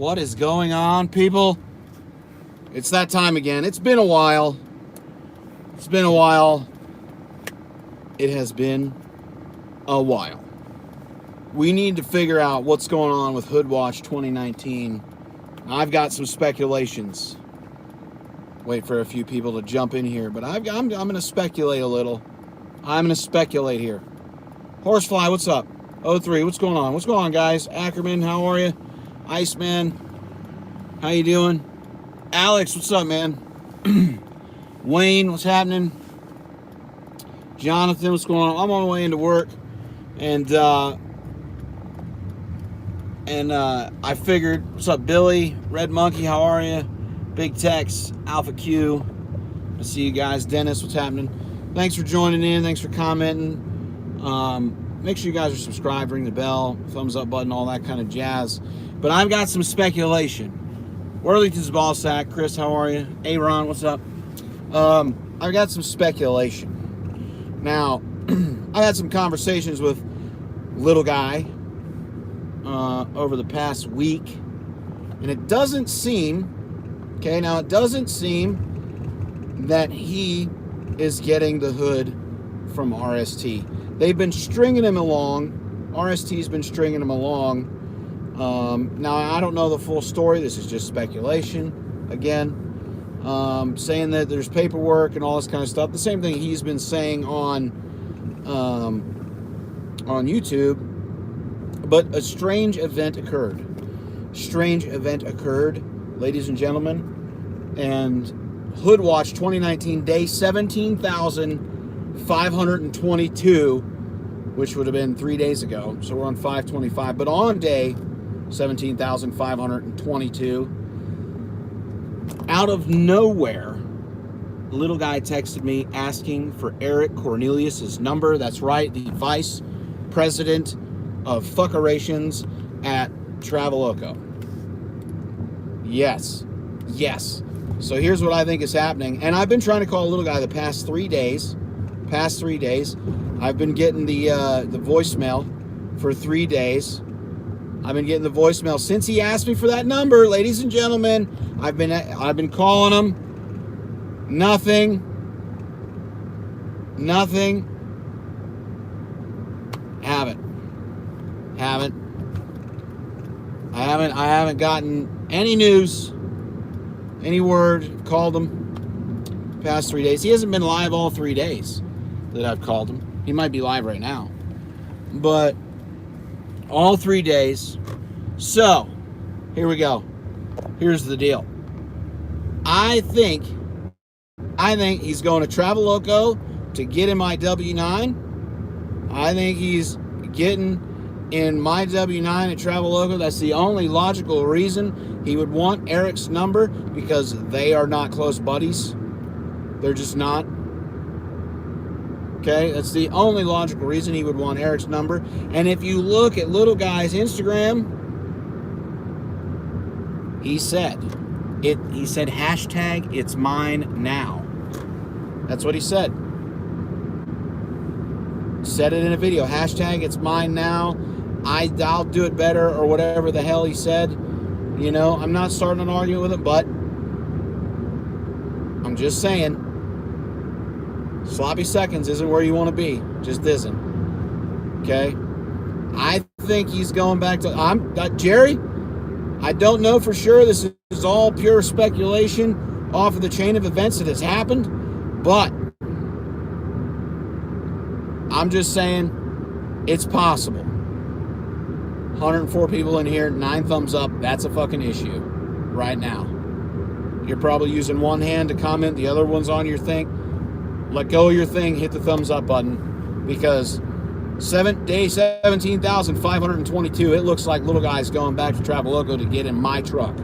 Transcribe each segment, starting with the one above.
What is going on, people? It's that time again. It's been a while. It has been a while. We need to figure out what's going on with HoodWatch 2019. I've got some speculations. Wait for a few people to jump in here, but I'm going to speculate a little. I'm going to speculate here. Horsefly, what's up? 03, what's going on? What's going on, guys? Ackerman, how are you? Iceman, how you doing? Alex, what's up, man? Wayne, what's happening? Jonathan, what's going on? I'm on my way into work, and I figured, what's up, Billy? Red Monkey, how are you? Big Tex, Alpha Q. I see you guys. Dennis, what's happening? Thanks for joining in. Thanks for commenting. Make sure you guys are subscribed, ring the bell, thumbs up button, all that kind of jazz. But I've got some speculation. Worthington's ball sack. Chris, how are you? Aaron, what's up? I've got some speculation. Now, I had some conversations with Little Guy over the past week, and it doesn't seem, that he is getting the hood from RST. They've been stringing him along. RST's been stringing him along. Now, I don't know the full story. This is just speculation, again. Saying that there's paperwork and all this kind of stuff. The same thing he's been saying on YouTube. But a strange event occurred. Ladies and gentlemen. And HoodWatch 2019, day 17,522, which would have been 3 days ago. So we're on 525. But on day 17,522, out of nowhere, Little Guy texted me asking for Eric Cornelius's number. That's right, the vice president of fuckerations at Traveloco. Yes. So here's what I think is happening. And I've been trying to call Little Guy the past 3 days. I've been getting the voicemail for 3 days. I've been getting the voicemail since he asked me for that number, ladies and gentlemen. I've been calling him. Nothing. I haven't gotten any news, any word. Called him past 3 days. He hasn't been live all 3 days that I've called him. He might be live right now, but all 3 days. So here we go. Here's the deal. I think he's going to Traveloco to get in my W-9. I think he's getting in my W-9 at Traveloco. That's the only logical reason he would want Eric's number, because they are not close buddies. They're just not. Okay, that's the only logical reason he would want Eric's number. And if you look at Little Guy's Instagram, he said hashtag it's mine now. That's what he said. Said it in a video. Hashtag it's mine now. I'll do it better, or whatever the hell he said. You know, I'm not starting an argument with him, but I'm just saying, sloppy seconds isn't where you want to be. Just isn't. Okay? I think he's going back to... Jerry, I don't know for sure. This is all pure speculation off of the chain of events that has happened. But I'm just saying it's possible. 104 people in here, 9 thumbs up. That's a fucking issue right now. You're probably using one hand to comment. The other one's on your thing. Let go of your thing. Hit the thumbs up button, because day 17,522, it looks like Little Guy's going back to Traveloco to get in my truck,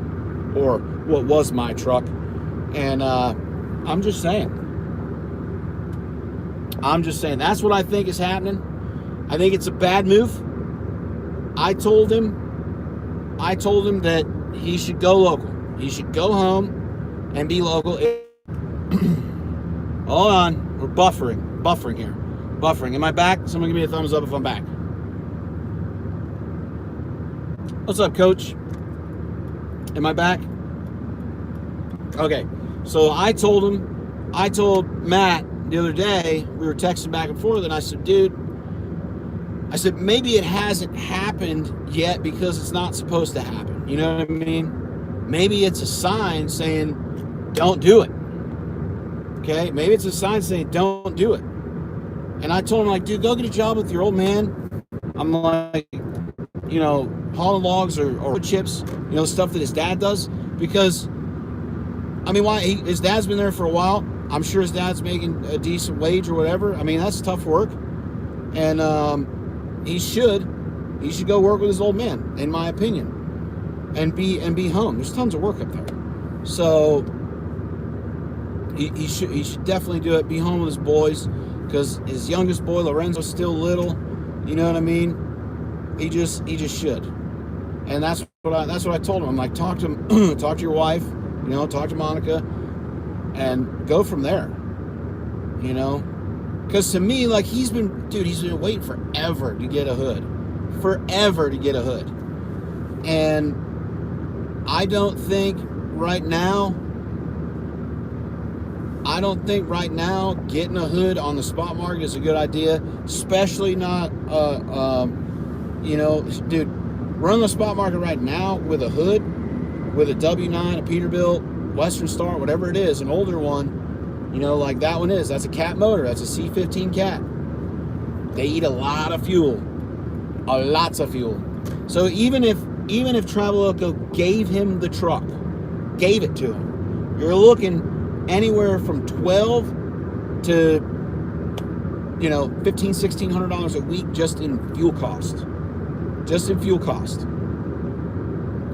or what was my truck. And I'm just saying. That's what I think is happening. I think it's a bad move. I told him that he should go local. He should go home and be local. Hold on. We're buffering here. Am I back? Someone give me a thumbs up if I'm back. What's up, Coach? Am I back? Okay. So I told Matt the other day, we were texting back and forth, and I said, dude, maybe it hasn't happened yet because it's not supposed to happen. You know what I mean? Maybe it's a sign saying, don't do it. Okay? Maybe it's a sign saying, don't do it. And I told him, like, dude, go get a job with your old man. I'm like, you know, hauling logs or wood chips, you know, stuff that his dad does. Because, I mean, his dad's been there for a while. I'm sure his dad's making a decent wage or whatever. I mean, that's tough work. And he should go work with his old man, in my opinion, and be home. There's tons of work up there. So he should definitely do it. Be home with his boys, because his youngest boy Lorenzo's still little. You know what I mean? He just should. And that's what I told him. I'm like, talk to him, talk to your wife, you know, talk to Monica, and go from there. You know, because to me, like, he's been waiting forever to get a hood, and I don't think right now getting a hood on the spot market is a good idea, especially not, you know, dude, run the spot market right now with a hood, with a W9, a Peterbilt, Western Star, whatever it is, an older one, you know, like that one is. That's a Cat motor. That's a C15 Cat. They eat a lot of fuel, lots of fuel. So even if Traveloco gave him the truck, gave it to him, you're looking anywhere from $1,200 to, you know, $1,500-$1,600 a week just in fuel cost.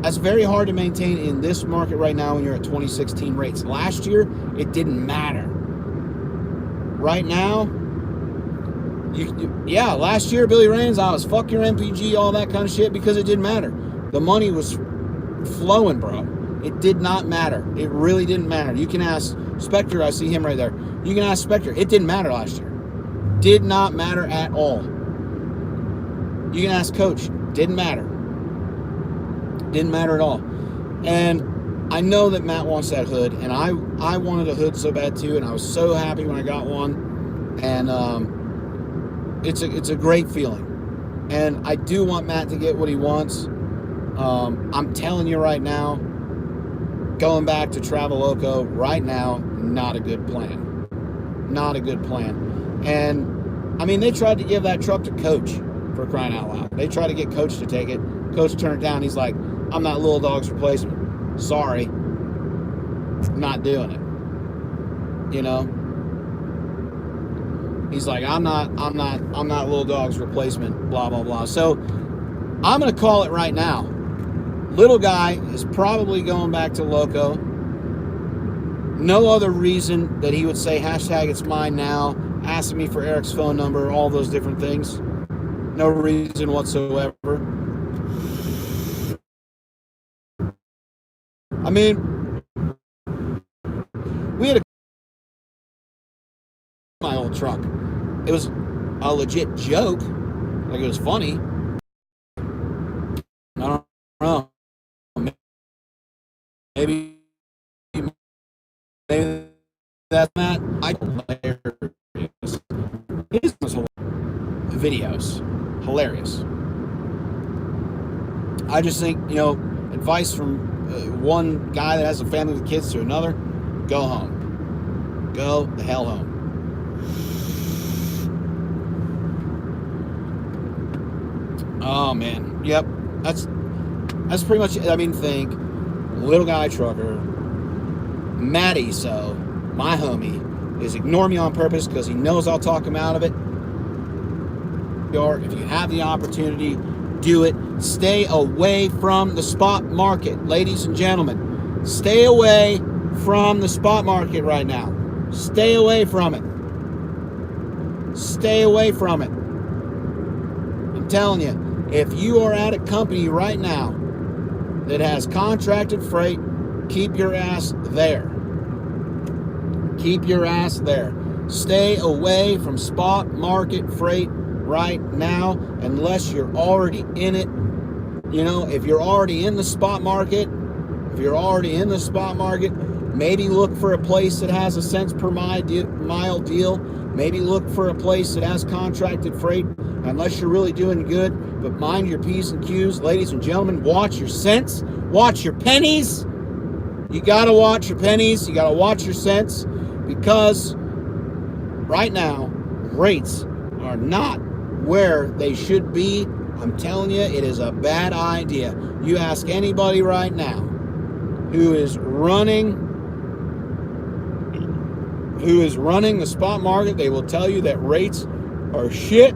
That's very hard to maintain in this market right now when you're at 2016 rates. Last year, it didn't matter. Right now, last year, Billy Rains, I was fuck your MPG, all that kind of shit, because it didn't matter. The money was flowing, bro. It did not matter. It really didn't matter. You can ask Spectre. I see him right there. You can ask Spectre. It didn't matter last year. Did not matter at all. You can ask Coach. Didn't matter. Didn't matter at all. And I know that Matt wants that hood, and I wanted a hood so bad too, and I was so happy when I got one. And it's a great feeling. And I do want Matt to get what he wants. I'm telling you right now, going back to Traveloco right now, not a good plan. Not a good plan. And, I mean, they tried to give that truck to Coach, for crying out loud. They tried to get Coach to take it. Coach turned it down. He's like, I'm not Lil Dawg's replacement. Sorry. Not doing it. You know? He's like, I'm not Lil Dawg's replacement, blah, blah, blah. So, I'm going to call it right now. Little guy is probably going back to Loco. No other reason that he would say hashtag it's mine now, asking me for Eric's phone number, all those different things. No reason whatsoever. I mean, we had my old truck. It was a legit joke. Like, it was funny. I don't know. Maybe that's not. His videos, hilarious. I just think, you know, advice from one guy that has a family with kids to another: go home, go the hell home. Oh man, yep, that's pretty much it. I mean, think. Little guy trucker, Matty, so my homie, is ignore me on purpose because he knows I'll talk him out of it. Or if you have the opportunity, do it. Stay away from the spot market, ladies and gentlemen. Stay away from the spot market right now. Stay away from it. Stay away from it. I'm telling you, if you are at a company right now that has contracted freight, keep your ass there. Keep your ass there. Stay away from spot market freight right now unless you're already in it. You know, if you're already in the spot market, If you're already in the spot market, maybe look for a place that has a cents per mile deal. Maybe look for a place that has contracted freight, unless you're really doing good. But mind your P's and Q's. Ladies and gentlemen, watch your cents. Watch your pennies. You got to watch your pennies. You got to watch your cents, because right now, rates are not where they should be. I'm telling you, it is a bad idea. You ask anybody right now who is running the spot market, they will tell you that rates are shit.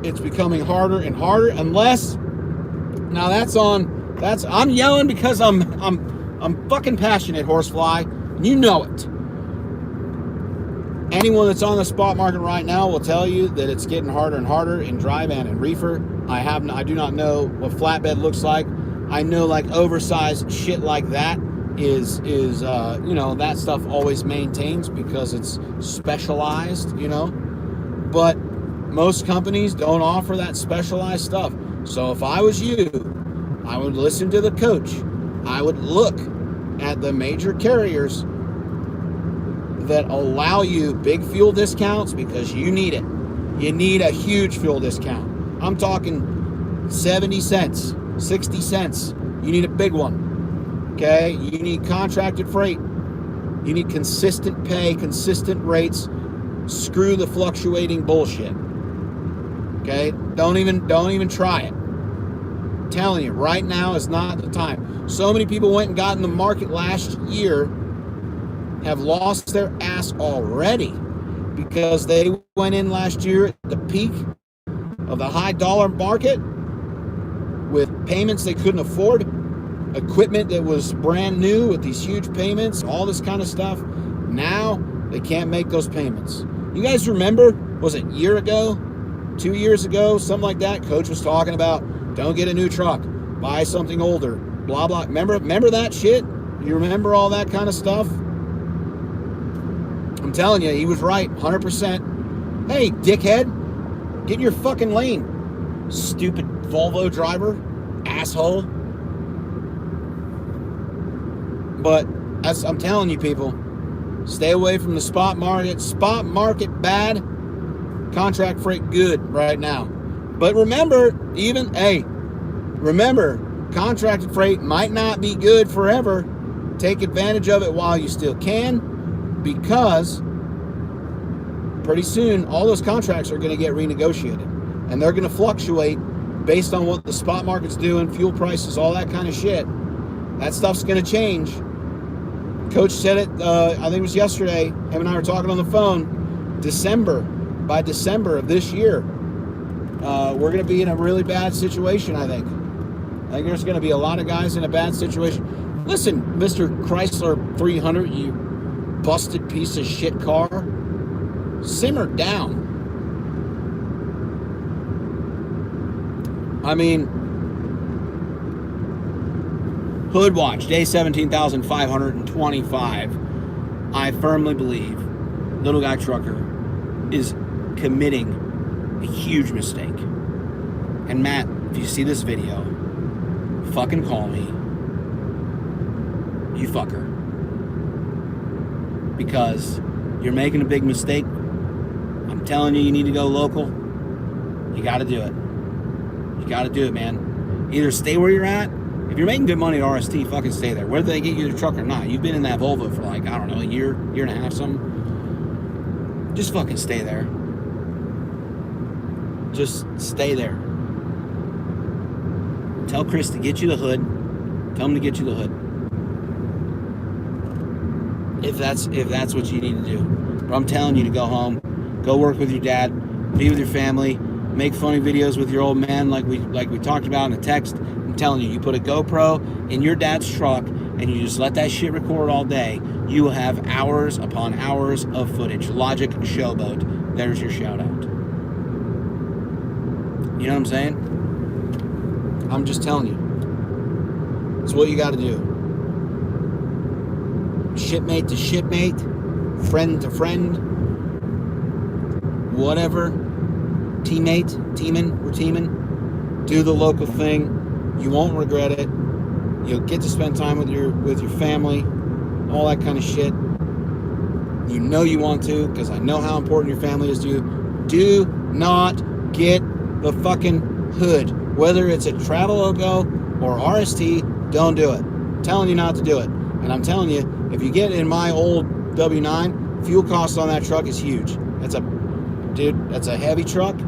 It's becoming harder and harder, unless, now I'm yelling because I'm fucking passionate, Horsefly, and you know it. Anyone that's on the spot market right now will tell you that it's getting harder and harder in dry van and reefer. I do not know what flatbed looks like. I know like oversized shit like that is that stuff always maintains because it's specialized, but most companies don't offer that specialized stuff. So if I was you, I would listen to the coach. I would look at the major carriers that allow you big fuel discounts, because you need it. You need a huge fuel discount. I'm talking 70 cents, 60 cents. You need a big one. Okay? You need contracted freight. You need consistent pay, consistent rates. Screw the fluctuating bullshit. Okay? Don't even try it. I'm telling you, right now is not the time. So many people went and got in the market last year, have lost their ass already, because they went in last year at the peak of the high dollar market with payments they couldn't afford, equipment that was brand new with these huge payments, all this kind of stuff. Now they can't make those payments. You guys remember, was it a year ago, 2 years ago, something like that? Coach was talking about, don't get a new truck, buy something older, blah, blah. Remember that shit? You remember all that kind of stuff? I'm telling you, he was right, 100%. Hey, dickhead, get in your fucking lane, stupid Volvo driver, asshole. But I'm telling you, people, stay away from the spot market. Spot market bad, contract freight good right now. But remember, contracted freight might not be good forever. Take advantage of it while you still can, because pretty soon all those contracts are going to get renegotiated, and they're going to fluctuate based on what the spot market's doing, fuel prices, all that kind of shit. That stuff's going to change. Coach said it, I think it was yesterday. Him and I were talking on the phone. By December of this year, we're going to be in a really bad situation, I think. I think there's going to be a lot of guys in a bad situation. Listen, Mr. Chrysler 300, you busted piece of shit car. Simmer down. I mean, HoodWatch, day 17,525. I firmly believe Little Guy Trucker is committing a huge mistake. And Matt, if you see this video, fucking call me. You fucker. Because you're making a big mistake. I'm telling you, you need to go local. You got to do it. You got to do it, man. Either stay where you're at. If you're making good money at RST, fucking stay there. Whether they get you the truck or not. You've been in that Volvo for like, I don't know, a year and a half, something. Just fucking stay there. Just stay there. Tell Chris to get you the hood. Tell him to get you the hood. If that's what you need to do. But I'm telling you to go home. Go work with your dad. Be with your family. Make funny videos with your old man like we talked about in the text. I'm telling you, you put a GoPro in your dad's truck and you just let that shit record all day, you will have hours upon hours of footage. Logic Showboat. There's your shout out. You know what I'm saying? I'm just telling you. It's what you got to do. Shipmate to shipmate, friend to friend, whatever. Teammate, we're teaming. Do the local thing. You won't regret it. You'll get to spend time with your family, all that kind of shit. You know you want to, because I know how important your family is to you. Do not get the fucking hood. Whether it's a Traveloka or RST, don't do it. I'm telling you not to do it. And I'm telling you, if you get in my old W9, fuel cost on that truck is huge. That's a heavy truck.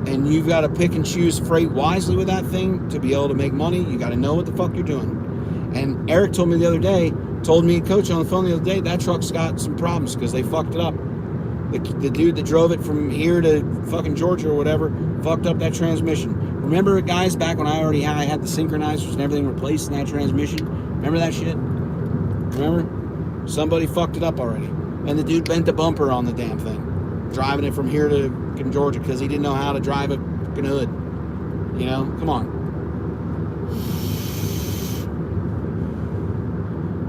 And you've got to pick and choose freight wisely with that thing to be able to make money. You got to know what the fuck you're doing. And Eric told me Coach on the phone the other day, that truck's got some problems because they fucked it up. The dude that drove it from here to fucking Georgia or whatever fucked up that transmission. Remember, guys, back when I had the synchronizers and everything replaced in that transmission? Remember that shit? Remember? Somebody fucked it up already. And the dude bent the bumper on the damn thing, driving it from here to Georgia because he didn't know how to drive a fucking hood. You know? Come on.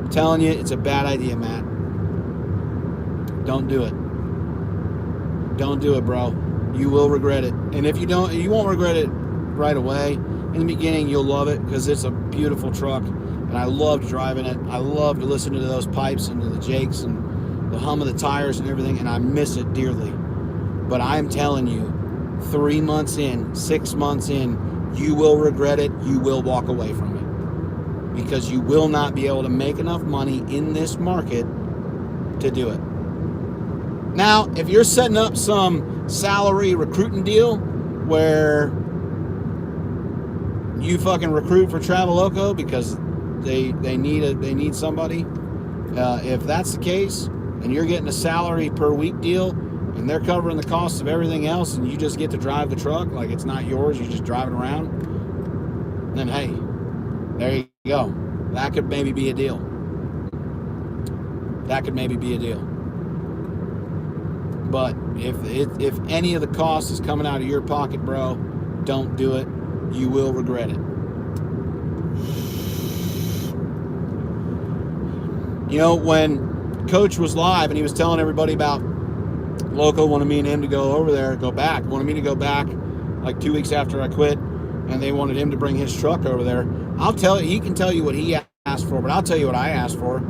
I'm telling you, it's a bad idea, Matt. Don't do it. Don't do it, bro. You will regret it. And if you don't, you won't regret it right away. In the beginning, you'll love it because it's a beautiful truck. And I loved driving it. I loved listening to those pipes and to the Jakes and the hum of the tires and everything. And I miss it dearly. But I'm telling you, 3 months in, 6 months in, you will regret it. You will walk away from it. Because you will not be able to make enough money in this market to do it. Now, if you're setting up some salary recruiting deal where you fucking recruit for Traveloka because they need somebody, if that's the case, and you're getting a salary per week deal, and they're covering the costs of everything else, and you just get to drive the truck like it's not yours, you just drive it around, then hey, there you go. That could maybe be a deal. That could maybe be a deal. But if any of the cost is coming out of your pocket, bro, don't do it. You will regret it. You know, when Coach was live and he was telling everybody about Loco wanted me and him to go over there, wanted me to go back like 2 weeks after I quit, and they wanted him to bring his truck over there. He can tell you what he asked for, but I'll tell you what I asked for.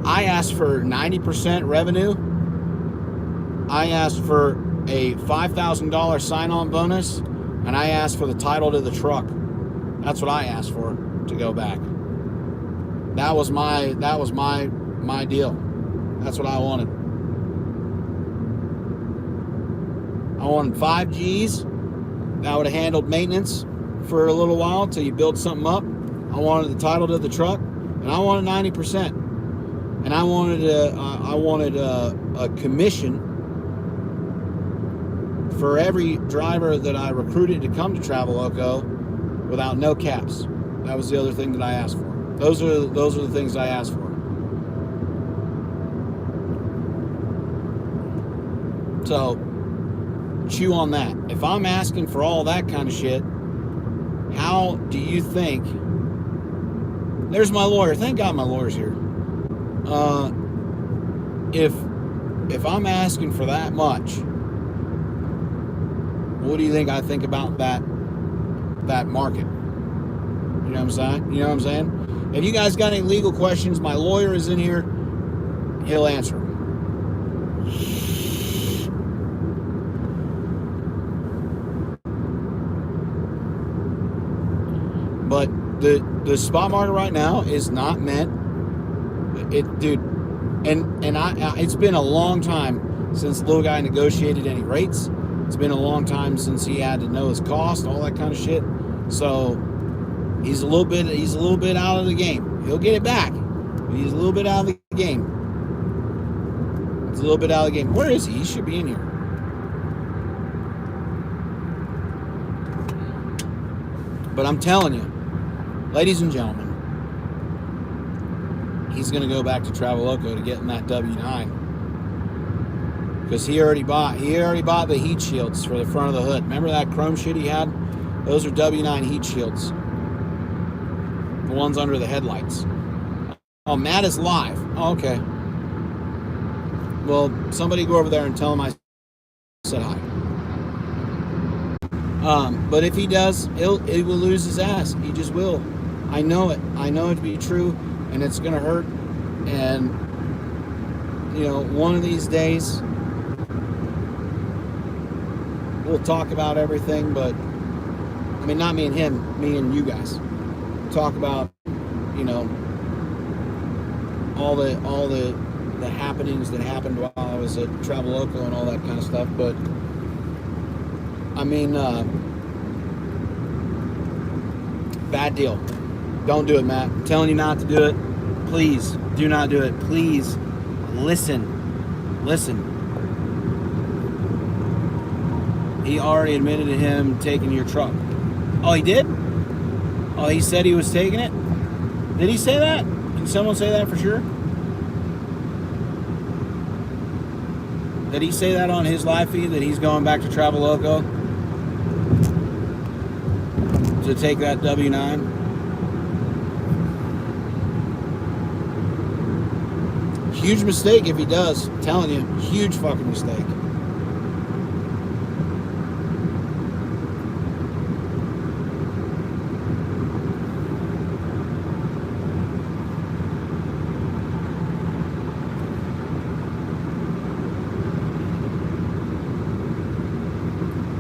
I asked for 90% revenue. I asked for a $5,000 sign-on bonus, and I asked for the title to the truck. That's what I asked for to go back. That was my deal. That's what I wanted. I wanted 5 G's. That would have handled maintenance for a little while till you build something up. I wanted the title to the truck, and I wanted 90%. And I wanted a commission for every driver that I recruited to come to Traveloka without no caps. That was the other thing that I asked for. Those are the things I asked for. So, chew on that. If I'm asking for all that kind of shit, how do you think... There's my lawyer. Thank God my lawyer's here. If I'm asking for that much, what do you think I think about that market? You know what I'm saying? If you guys got any legal questions, my lawyer is in here. He'll answer them. But the spot market right now is not meant. Dude, and it's been a long time since the little guy negotiated any rates. It's been a long time since he had to know his cost, all that kind of shit. So he's a little bit out of the game. He'll get it back, but he's a little bit out of the game. He's a little bit out of the game. Where is he? He should be in here. But I'm telling you, ladies and gentlemen, he's going to go back to Traveloka to get in that W9. Because he already bought the heat shields for the front of the hood. Remember that chrome shit he had? Those are W9 heat shields. The ones under the headlights. Oh, Matt is live. Oh, okay. Well, somebody go over there and tell him I said hi. But if he does, he will lose his ass. He just will. I know it. I know it to be true, and it's gonna hurt. And one of these days we'll talk about everything. But I mean, not me and him, me and you guys. Talk about all the happenings that happened while I was at Traveloka and all that kind of stuff. But I mean, bad deal. Don't do it, Matt. I'm telling you not to do it. Please do not do it. Please listen. He already admitted to him taking your truck. Oh, he did? Oh, he said he was taking it? Did he say that? Can someone say that for sure? Did he say that on his live feed, that he's going back to Traveloka to take that W-9? Huge mistake if he does. I'm telling you, huge fucking mistake.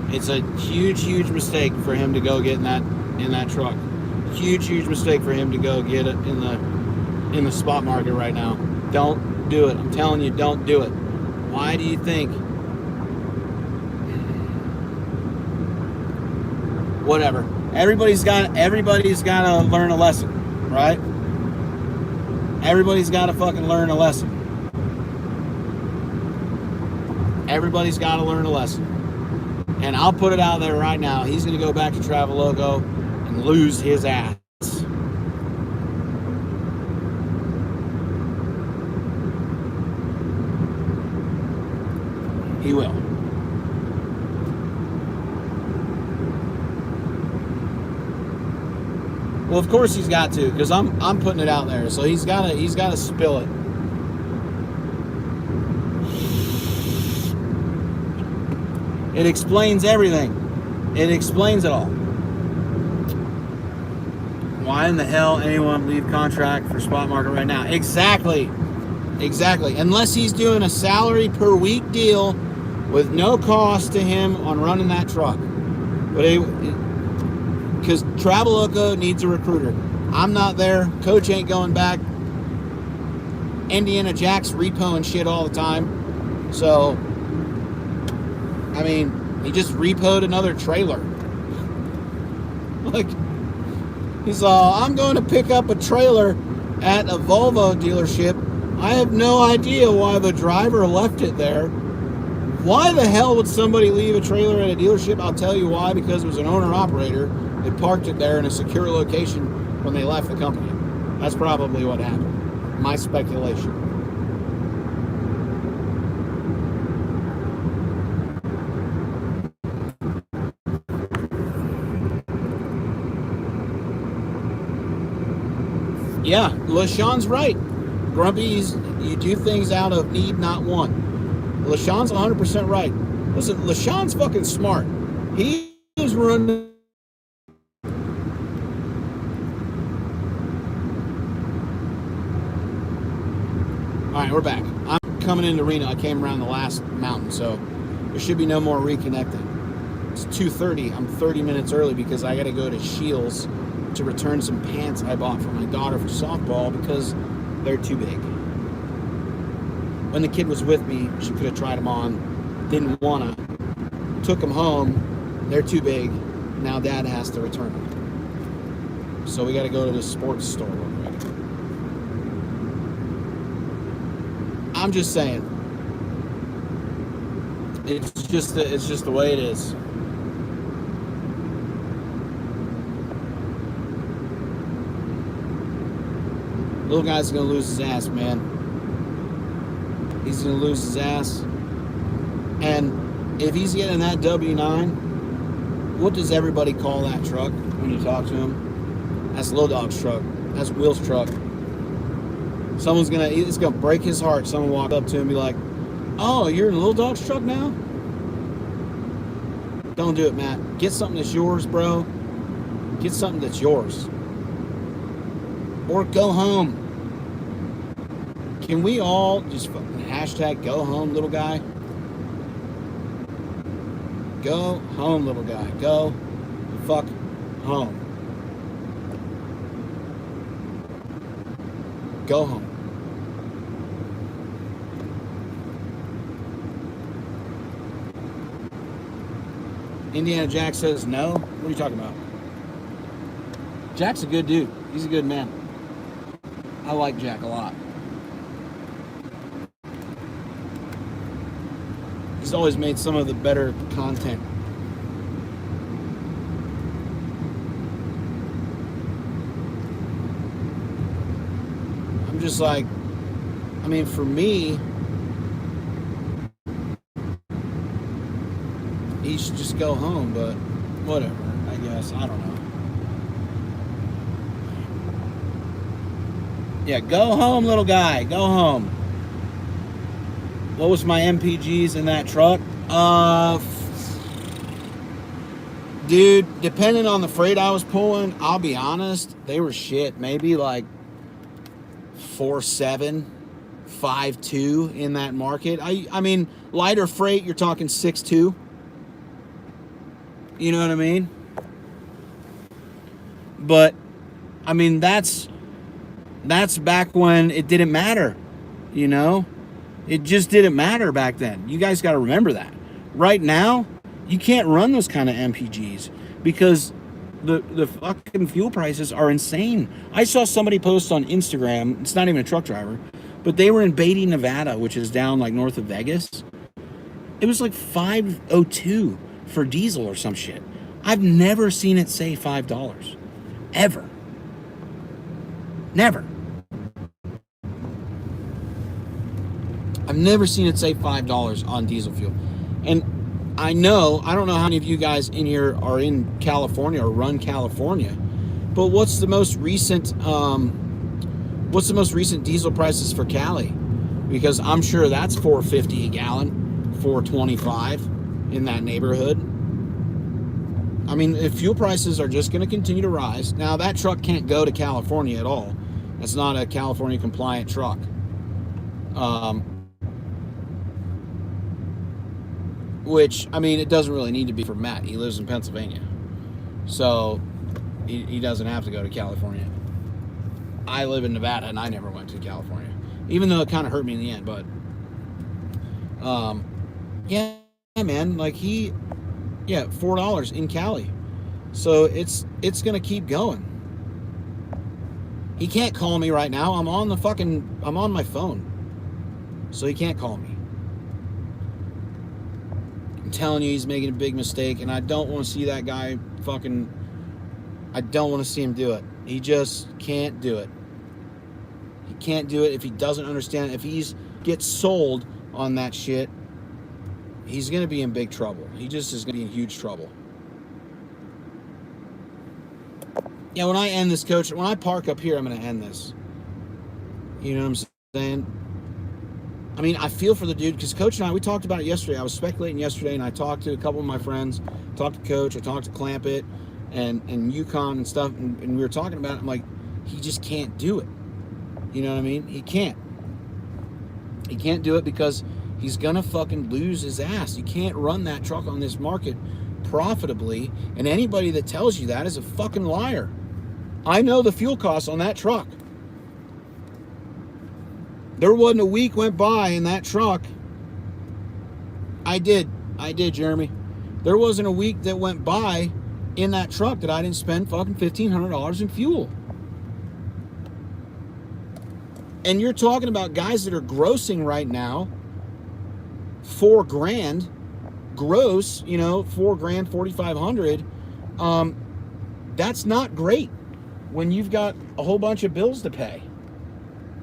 It's a huge mistake for him to go get in that truck. Huge mistake for him to go get it in the spot market right now. Don't do it. I'm telling you, don't do it. Why do you think? Whatever. Everybody's got to learn a lesson, right? Everybody's got to fucking learn a lesson. Everybody's got to learn a lesson. And I'll put it out there right now. He's going to go back to Traveloka and lose his ass. He will. Well, of course he's got to, because I'm putting it out there. So he's got to spill it. It explains everything. It explains it all. Why in the hell anyone leave contract for spot market right now? Exactly. Unless he's doing a salary per week deal with no cost to him on running that truck. But because Traveloka needs a recruiter. I'm not there. Coach ain't going back. Indiana Jack's repoing shit all the time. So, I mean, he just repoed another trailer. Like, he's all, I'm going to pick up a trailer at a Volvo dealership. I have no idea why the driver left it there. Why the hell would somebody leave a trailer at a dealership? I'll tell you why. Because it was an owner-operator that parked it there in a secure location when they left the company. That's probably what happened. My speculation. Yeah, LaShawn's right. Grumpy's, you do things out of need, not want. LaShawn's 100% right. Listen, LaShawn's fucking smart. He is running. All right, we're back. I'm coming into Reno. I came around the last mountain, so there should be no more reconnecting. It's 2:30. I'm 30 minutes early because I got to go to Shields to return some pants I bought for my daughter for softball because they're too big. When the kid was with me, she could have tried them on. Didn't want to. Took them home. They're too big. Now Dad has to return them. So we got to go to the sports store real quick. I'm just saying. It's just the way it is. Little guy's gonna lose his ass, man. He's gonna lose his ass. And if he's getting that W9, what does everybody call that truck when you talk to him? That's Lil Dawg's truck. That's Will's truck. It's gonna break his heart. Someone walk up to him and be like, "Oh, you're in Lil Dawg's truck now?" Don't do it, Matt. Get something that's yours, bro. Get something that's yours. or go home. Can we all just fucking hashtag go home, little guy? Go home, little guy. Go fuck home. Go home. Indiana Jack says no. What are you talking about? Jack's a good dude. He's a good man. I like Jack a lot. He's always made some of the better content. I'm just like, I mean, for me, he should just go home, but whatever, I guess. I don't know. Yeah, go home, little guy. Go home. What was my MPGs in that truck? Dude, depending on the freight I was pulling, I'll be honest, they were shit. Maybe like 4.7, 5.2 in that market. I mean, lighter freight, you're talking 6.2. You know what I mean? But I mean, that's back when it didn't matter, you know? It just didn't matter back then. You guys got to remember that. Right now, you can't run those kind of MPGs because the fucking fuel prices are insane. I saw somebody post on Instagram, it's not even a truck driver, but they were in Beatty, Nevada, which is down like north of Vegas. It was like $5.02 for diesel or some shit. I've never seen it say $5. Ever. Never. I've never seen it say $5 on diesel fuel. And I don't know how many of you guys in here are in California or run California, but what's the most recent diesel prices for Cali? Because I'm sure that's $4.50 a gallon, $4.25 in that neighborhood. I mean, if fuel prices are just going to continue to rise, now that truck can't go to California at all. That's not a California compliant truck. Which, I mean, it doesn't really need to be for Matt. He lives in Pennsylvania. So, he doesn't have to go to California. I live in Nevada, and I never went to California. Even though it kind of hurt me in the end, but... yeah, man, like $4 in Cali. So, it's going to keep going. He can't call me right now. I'm on my phone. So, he can't call me. I'm telling you, he's making a big mistake, and I don't want to see that guy I don't want to see him do it. He just can't do it. He can't do it if he doesn't understand. If he gets sold on that shit, he's going to be in big trouble. He just is going to be in huge trouble. Yeah, when I end this, Coach, when I park up here, I'm going to end this. You know what I'm saying? I mean, I feel for the dude, because Coach and I, we talked about it yesterday. I was speculating yesterday, and I talked to a couple of my friends, talked to Coach, I talked to Clampett, and Yukon and stuff, and we were talking about it. I'm like, he just can't do it. You know what I mean? He can't. He can't do it because he's going to fucking lose his ass. You can't run that truck on this market profitably, and anybody that tells you that is a fucking liar. I know the fuel costs on that truck. There wasn't a week went by in that truck. I did, Jeremy. There wasn't a week that went by in that truck that I didn't spend fucking $1,500 in fuel. And you're talking about guys that are grossing right now $4,000 gross, you know, $4,000, $4,500. That's not great when you've got a whole bunch of bills to pay.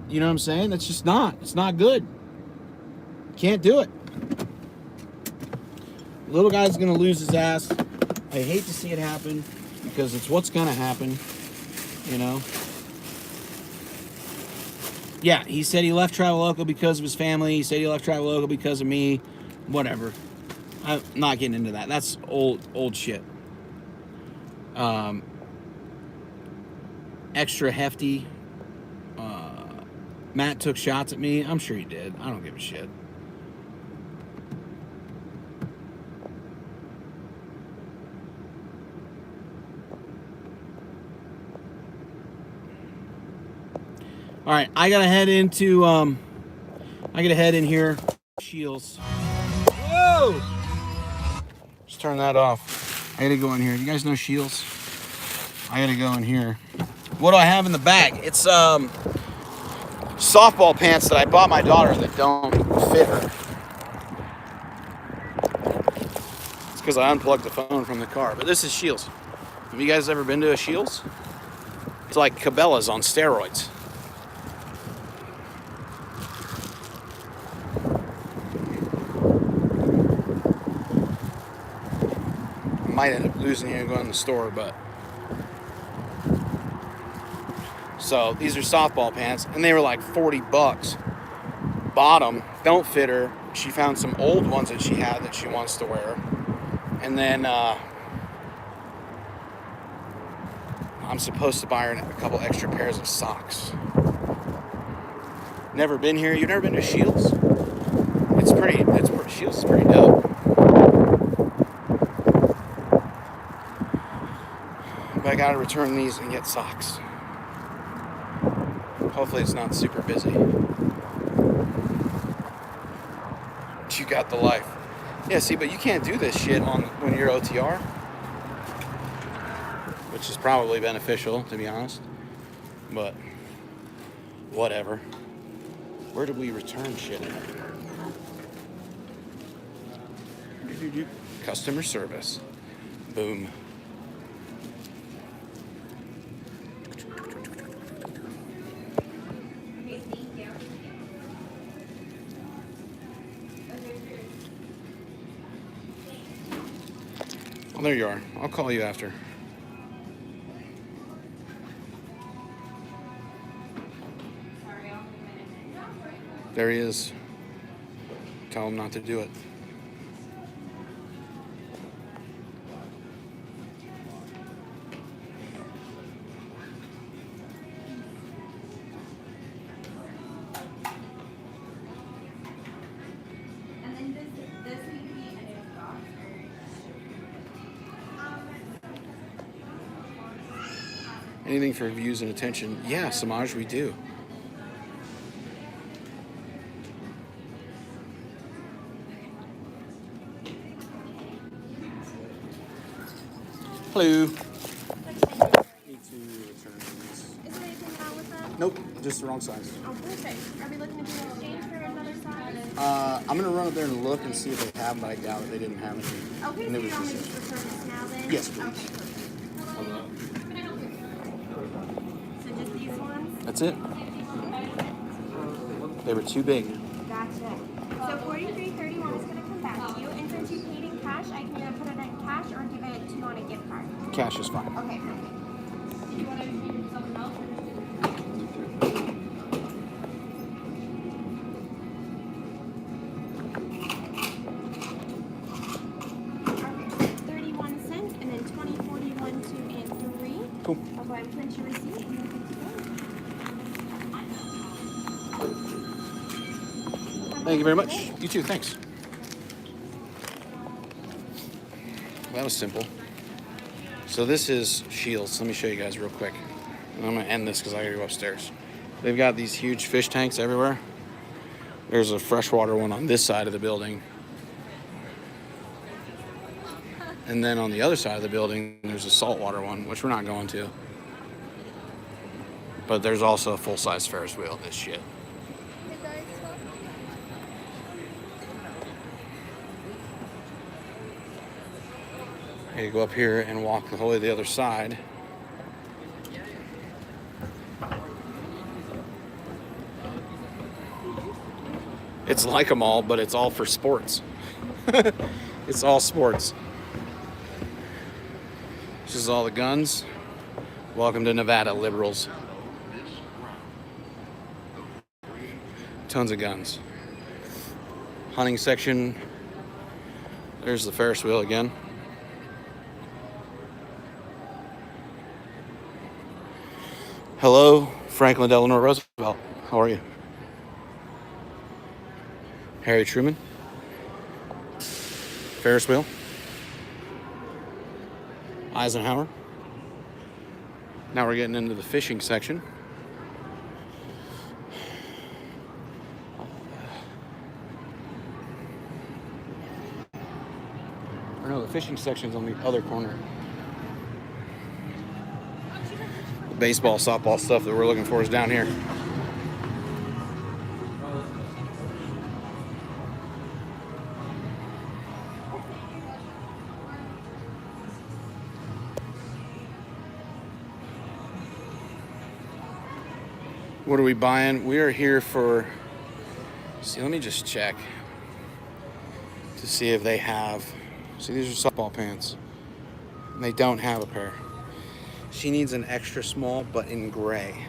You know what I'm saying? That's just not. It's not good. Can't do it. Little guy's going to lose his ass. I hate to see it happen because it's what's going to happen, you know? Yeah, he said he left Traveloka because of his family. He said he left Traveloka because of me. Whatever. I'm not getting into that. That's old shit. Extra hefty Matt took shots at me. I'm sure he did. I don't give a shit. All right, I gotta head into. I gotta head in here. Shields. Whoa! Just turn that off. I gotta go in here. You guys know Shields? I gotta go in here. What do I have in the bag? It's softball pants that I bought my daughter that don't fit her. It's because I unplugged the phone from the car. But this is Shields. Have you guys ever been to a Shields? It's like Cabela's on steroids. Might end up losing you and going to the store, but so these are softball pants and they were like $40. Bought them, don't fit her. She found some old ones that she had that she wants to wear, and then I'm supposed to buy her a couple extra pairs of socks. Never been here. You've never been to Shields? Shields is pretty dope. But I gotta return these and get socks. Hopefully it's not super busy. You got the life. Yeah, see, but you can't do this shit when you're OTR. Which is probably beneficial, to be honest. But whatever. Where did we return shit at? Customer service. Boom. Oh, there you are. I'll call you after. There he is. Tell him not to do it. Anything for views and attention? Yeah, Samaj, we do. Hello. Need to return these. Is there anything wrong with them? Nope, just the wrong size. Oh, perfect. Are we looking to do an exchange for another size? I'm gonna run up there and look and see if they have, but I doubt it. They didn't have anything. Okay, so you want me to just return this now then? Yes, please. Okay, perfect. So just these ones? That's it. They were too big. Gotcha. So 43.31 is going to come back to you. And since you paid in cash, I can either put it in cash or give it to you on a gift card. Cash is fine. Okay, perfect. Do you want to do something else? Okay, 31 cents and then 20, 41, 2, and 3. Cool. I'll go ahead and print your receipt and then good to go. Thank you very much. You too, thanks. Well, that was simple. So this is Shields. Let me show you guys real quick. And I'm gonna end this because I gotta go upstairs. They've got these huge fish tanks everywhere. There's a freshwater one on this side of the building. And then on the other side of the building, there's a saltwater one, which we're not going to. But there's also a full-size Ferris wheel, this shit. I gotta go up here and walk the whole way to the other side. It's like a mall, but it's all for sports. It's all sports. This is all the guns. Welcome to Nevada, liberals. Tons of guns. Hunting section. There's the Ferris wheel again. Hello, Franklin Delano Roosevelt. How are you? Harry Truman. Ferris wheel. Eisenhower. Now we're getting into the fishing section. Or no, the fishing section's on the other corner. The baseball, softball stuff that we're looking for is down here. What are we buying? We are here for, see, let me just check to see if they have, see, these are softball pants. They don't have a pair. She needs an extra small, but in gray.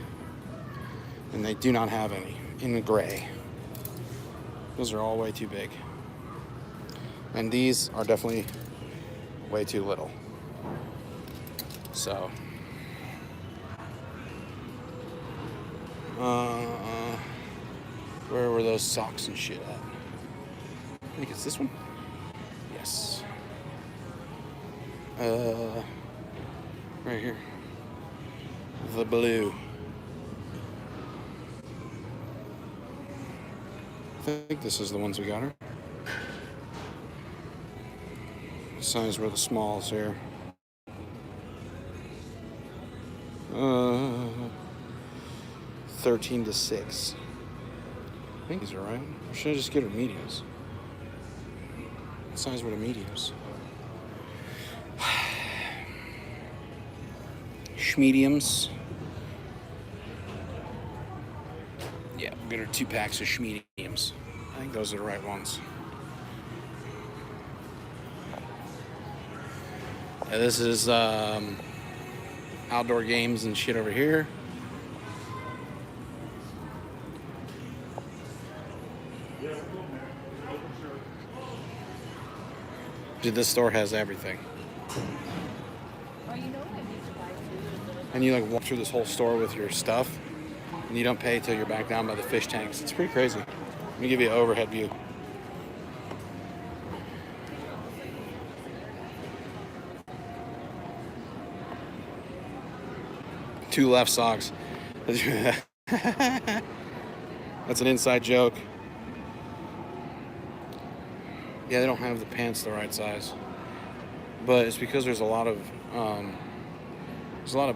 And they do not have any in gray. Those are all way too big. And these are definitely way too little. So, where were those socks and shit at? I think it's this one. Yes. Right here. The blue. I think this is the ones we got her. The size were the smalls here. 13 to 6. I think these are right. Or should I just get her mediums? What size were the mediums? Schmediums. Yeah, we'll get her 2 packs of schmediums. I think those are the right ones. Yeah, this is outdoor games and shit over here. Dude, this store has everything. And you like walk through this whole store with your stuff, and you don't pay till you're back down by the fish tanks. It's pretty crazy. Let me give you an overhead view. Two left socks. That's an inside joke. Yeah, they don't have the pants the right size, but it's because there's a lot of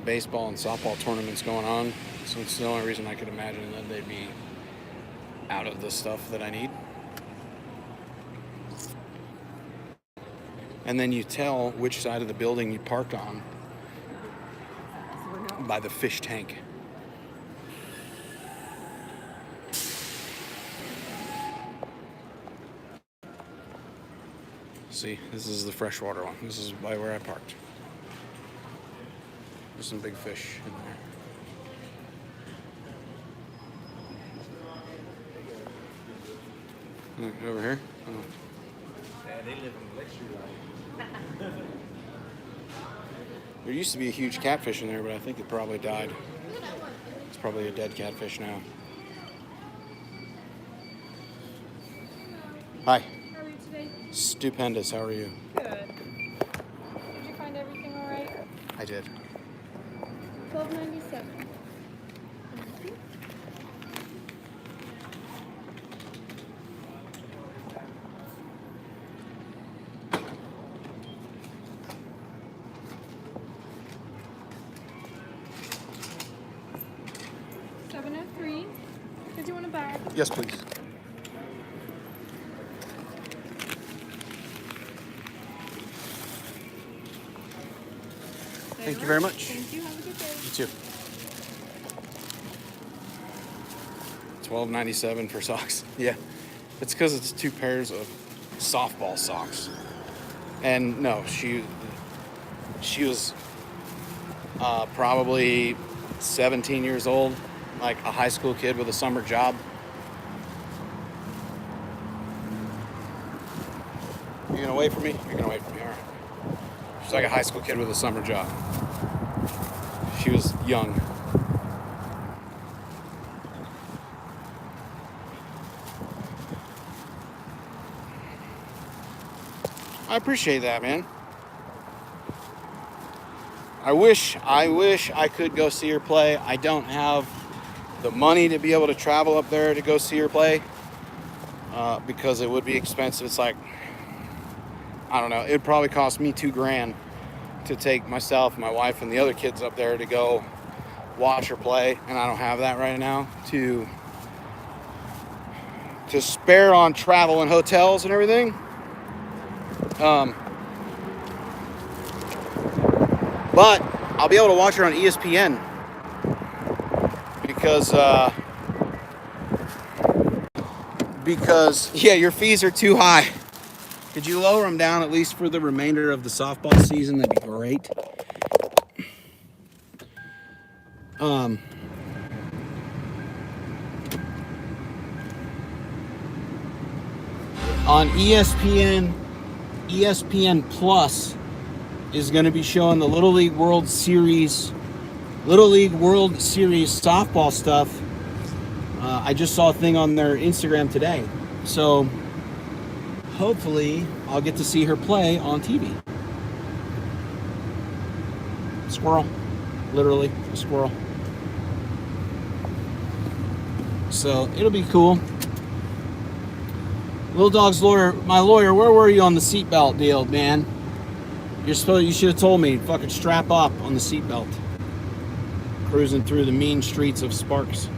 baseball and softball tournaments going on, so it's the only reason I could imagine that they'd be out of the stuff that I need. And then you tell which side of the building you parked on by the fish tank. See, this is the freshwater one. This is by where I parked. There's some big fish in there. Look, over here? Oh. Yeah, they live in Lakeshore. There used to be a huge catfish in there, but I think it probably died. It's probably a dead catfish now. Hi. How are you today? Stupendous. How are you? Good. Did you find everything all right? I did. $12.97. $7.03. Did you want a bag? Yes, please. Thank you very much. Thank you. Have a good day. You too. $12.97 for socks. Yeah, it's because it's 2 pairs of softball socks. And no, she was probably 17 years old, like a high school kid with a summer job. You gonna wait for me? You're gonna wait for me, all right. She's like a high school kid with a summer job. She was young. I appreciate that, man. I wish I could go see her play. I don't have the money to be able to travel up there to go see her play because it would be expensive. It's like, I don't know, it'd probably cost me $2,000 to take myself, my wife, and the other kids up there to go watch her play, and I don't have that right now to spare on travel and hotels and everything. But I'll be able to watch her on ESPN because yeah, your fees are too high. Could you lower them down at least for the remainder of the softball season? That'd be great. On ESPN Plus is going to be showing the Little League World Series softball stuff. I just saw a thing on their Instagram today. So hopefully I'll get to see her play on TV. Squirrel. Literally a squirrel. So it'll be cool. Lil Dawg's lawyer, my lawyer, where were you on the seatbelt deal, man? You should have told me. Fucking strap up on the seatbelt. Cruising through the mean streets of Sparks.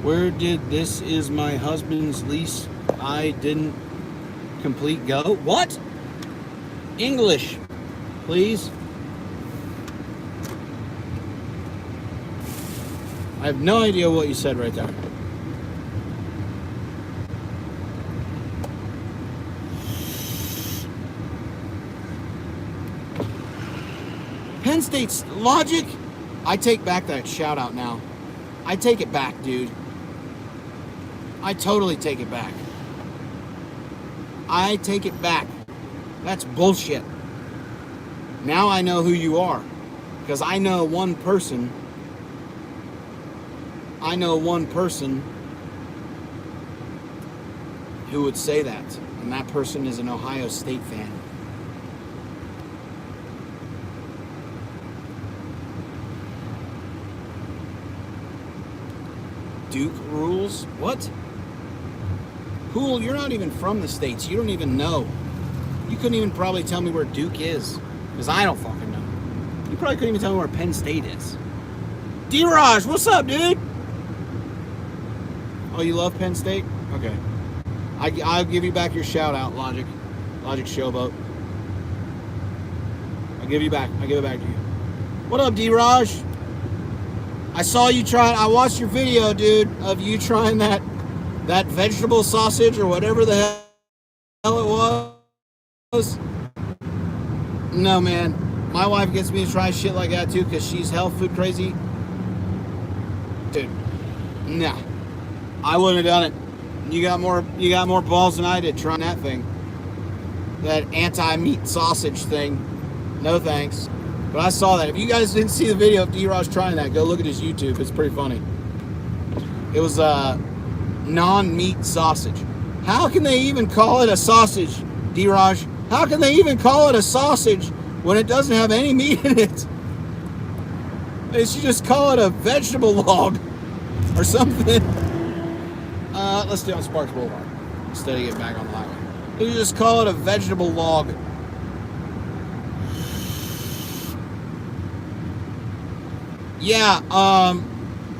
Where did "this is my husband's lease I didn't complete" go? What? English, please. I have no idea what you said right there. Penn State's logic. I take back that shout out now. I take it back, dude. I totally take it back. I take it back. That's bullshit. Now I know who you are. Because I know one person who would say that. And that person is an Ohio State fan. Duke rules? What? Cool, you're not even from the States. You don't even know. You couldn't even probably tell me where Duke is. Because I don't fucking know. You probably couldn't even tell me where Penn State is. D-Raj, what's up, dude? Oh, you love Penn State? Okay. I'll give you back your shout out, Logic. Logic Showboat. I'll give it back to you. What up, D-Raj? I saw you I watched your video, dude, of you trying that vegetable sausage or whatever the hell it was. No, man. My wife gets me to try shit like that, too, because she's health food crazy. Dude. Nah. I wouldn't have done it. You got more balls than I did trying that thing. That anti-meat sausage thing. No thanks. But I saw that. If you guys didn't see the video of D-Raj trying that, go look at his YouTube. It's pretty funny. It was non-meat sausage. How can they even call it a sausage, D-Raj? How can they even call it a sausage when it doesn't have any meat in it? They should just call it a vegetable log or something. Let's stay on Sparks Boulevard instead of getting back on the highway. They should just call it a vegetable log. Yeah,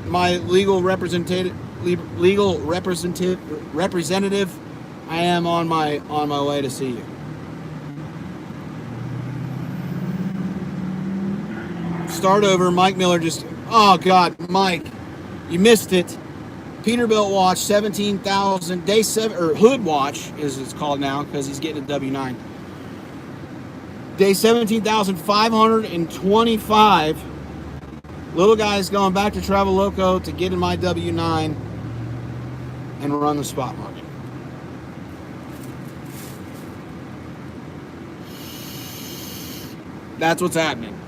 my legal representative, I am on my way to see you. Start over. Mike Miller just. Oh God, Mike, you missed it. Peterbilt watch 17,000 day 7 or HoodWatch is it's called now because he's getting a W9. Day 17,525. Little guy's going back to Travel Loco to get in my W9 and run the spot market. That's what's happening.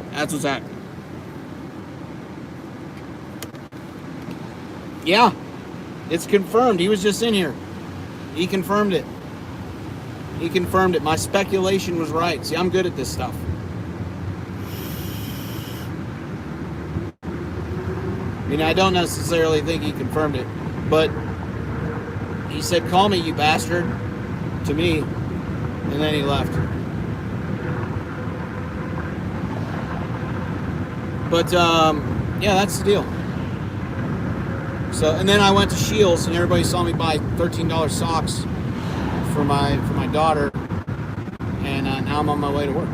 That's what's happening. Yeah, it's confirmed. He was just in here. He confirmed it. He confirmed it. My speculation was right. See, I'm good at this stuff. I mean, I don't necessarily think he confirmed it, but he said, "Call me, you bastard," to me, and then he left. But yeah, that's the deal. So, and then I went to Shields, and everybody saw me buy $13 socks for my daughter, and now I'm on my way to work.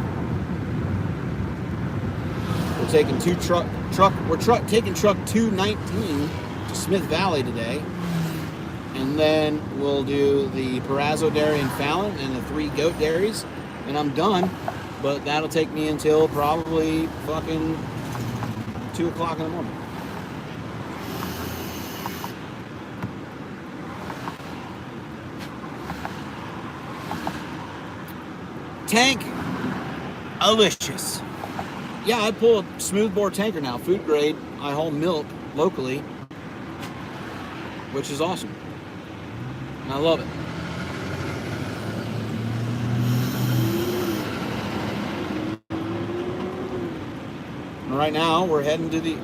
We're taking taking truck 219 to Smith Valley today, and then we'll do the Parazzo Dairy in Fallon and the 3 goat dairies, and I'm done. But that'll take me until probably fucking 2 o'clock in the morning. Tank, delicious. Yeah, I pull a smoothbore tanker now, food grade. I haul milk locally, which is awesome. And I love it. And right now we're heading to the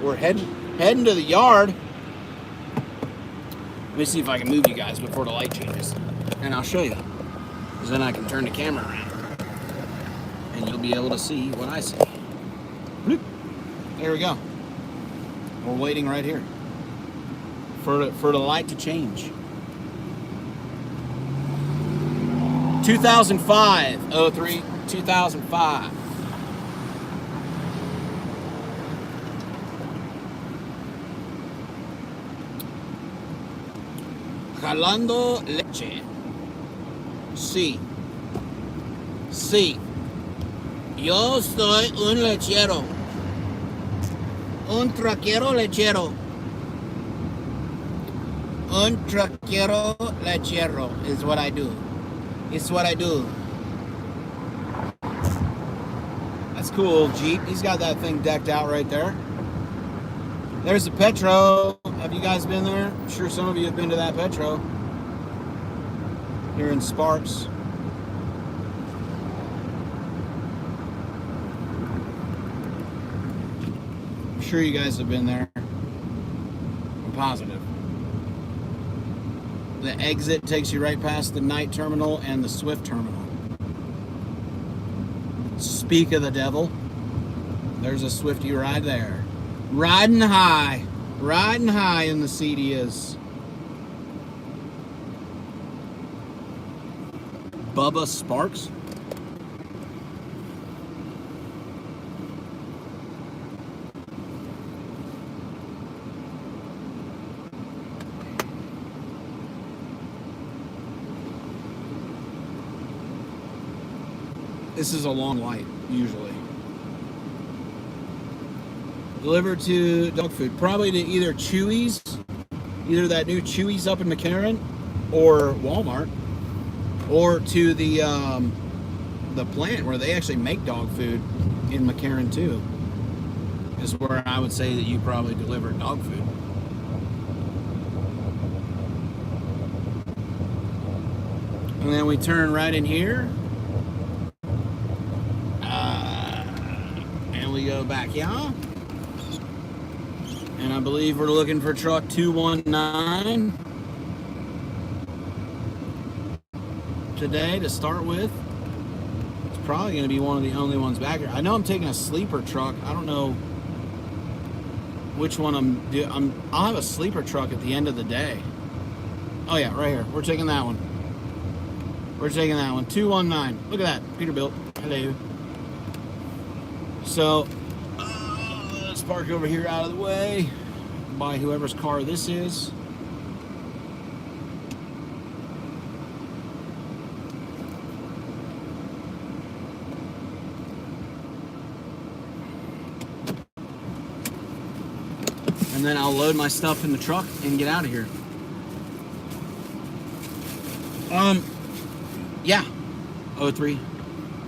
yard. Let me see if I can move you guys before the light changes, and I'll show you. Because then I can turn the camera around, and you'll be able to see what I see. Bloop. There we go. We're waiting right here for the light to change. 2005, 03, 2005. Jalando leche. Sí. Sí. Yo soy un lechero. Un traquero lechero. Un traquero lechero is what I do. It's what I do. That's cool, old Jeep. He's got that thing decked out right there. There's the Petro. Have you guys been there? I'm sure some of you have been to that Petro. Here in Sparks. I'm sure you guys have been there. I'm positive. The exit takes you right past the night terminal and the Swift terminal. Speak of the devil. There's a Swifty ride there. Riding high in the seat he is. Bubba Sparks. This is a long light, usually. Delivered to dog food. Probably to either Chewy's, either that new Chewy's up in McCarran, or Walmart, or to the plant where they actually make dog food in McCarran too, is where I would say that you probably deliver dog food. And then we turn right in here. And we go back, yeah. And I believe we're looking for truck 219 today to start with. It's probably going to be one of the only ones back here. I know I'm taking a sleeper truck. I don't know which one I'll have a sleeper truck at the end of the day. Oh yeah, right here. We're taking that one. We're taking that one. 219. Look at that. Peterbilt. Hello. So, let's park over here out of the way by whoever's car this is. And then I'll load my stuff in the truck and get out of here. Yeah. 03.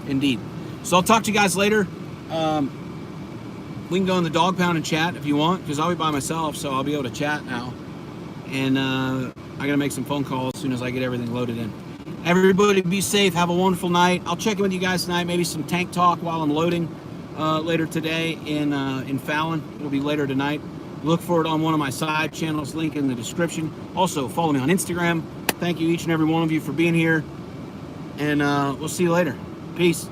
Indeed. So I'll talk to you guys later. We can go in the dog pound and chat if you want, because I'll be by myself, so I'll be able to chat now. And I gotta make some phone calls as soon as I get everything loaded in. Everybody be safe. Have a wonderful night. I'll check in with you guys tonight. Maybe some tank talk while I'm loading later today in Fallon. It'll be later tonight. Look for it on one of my side channels. Link in the description. Also, follow me on Instagram. Thank you, each and every one of you, for being here. And we'll see you later. Peace.